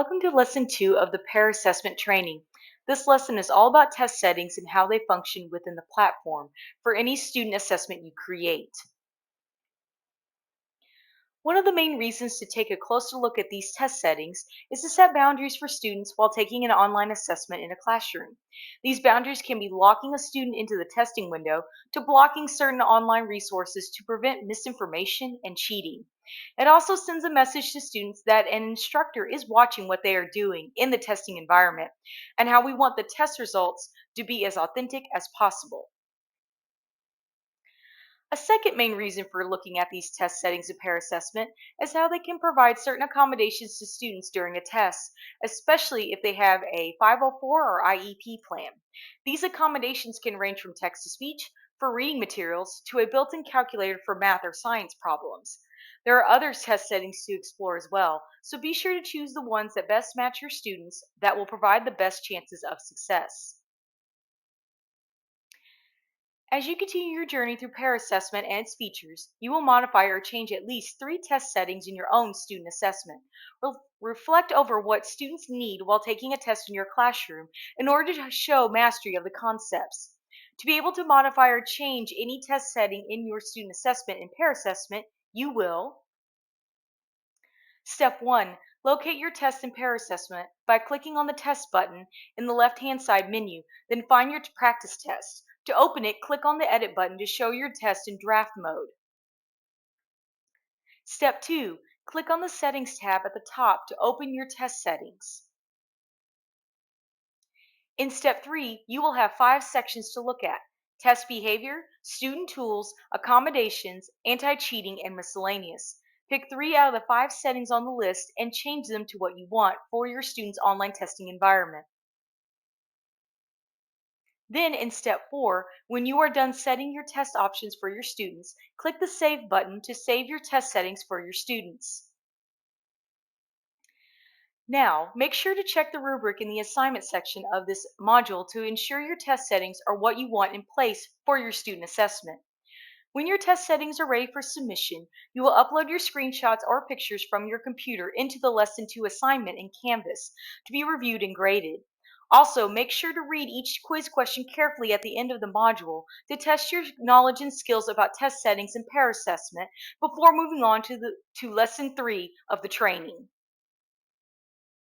Welcome to Lesson 2 of the Pear Assessment Training. This lesson is all about test settings and how they function within the platform for any student assessment you create. One of the main reasons to take a closer look at these test settings is to set boundaries for students while taking an online assessment in a classroom. These boundaries can be locking a student into the testing window to blocking certain online resources to prevent misinformation and cheating. It also sends a message to students that an instructor is watching what they are doing in the testing environment and how we want the test results to be as authentic as possible. A second main reason for looking at these test settings of pair assessment is how they can provide certain accommodations to students during a test, especially if they have a 504 or IEP plan. These accommodations can range from text to speech for reading materials to a built in calculator for math or science problems. There are other test settings to explore as well, so be sure to choose the ones that best match your students that will provide the best chances of success. As you continue your journey through pair assessment and its features, you will modify or change at least three test settings in your own student assessment. Reflect over what students need while taking a test in your classroom in order to show mastery of the concepts. To be able to modify or change any test setting in your student assessment and pair assessment, you will Step 1. Locate your test and pair assessment by clicking on the Test button in the left-hand side menu, then find your practice test. To open it, click on the Edit button to show your test in draft mode. Step 2. Click on the Settings tab at the top to open your test settings. In Step 3, you will have 5 sections to look at: test behavior, student tools, accommodations, anti-cheating, and miscellaneous. Pick 3 out of the 5 settings on the list and change them to what you want for your student's online testing environment. Then in Step 4, when you are done setting your test options for your students, click the Save button to save your test settings for your students. Now, make sure to check the rubric in the assignment section of this module to ensure your test settings are what you want in place for your student assessment. When your test settings are ready for submission, you will upload your screenshots or pictures from your computer into the Lesson 2 assignment in Canvas to be reviewed and graded. Also, make sure to read each quiz question carefully at the end of the module to test your knowledge and skills about test settings and pair assessment before moving on to Lesson 3 of the training.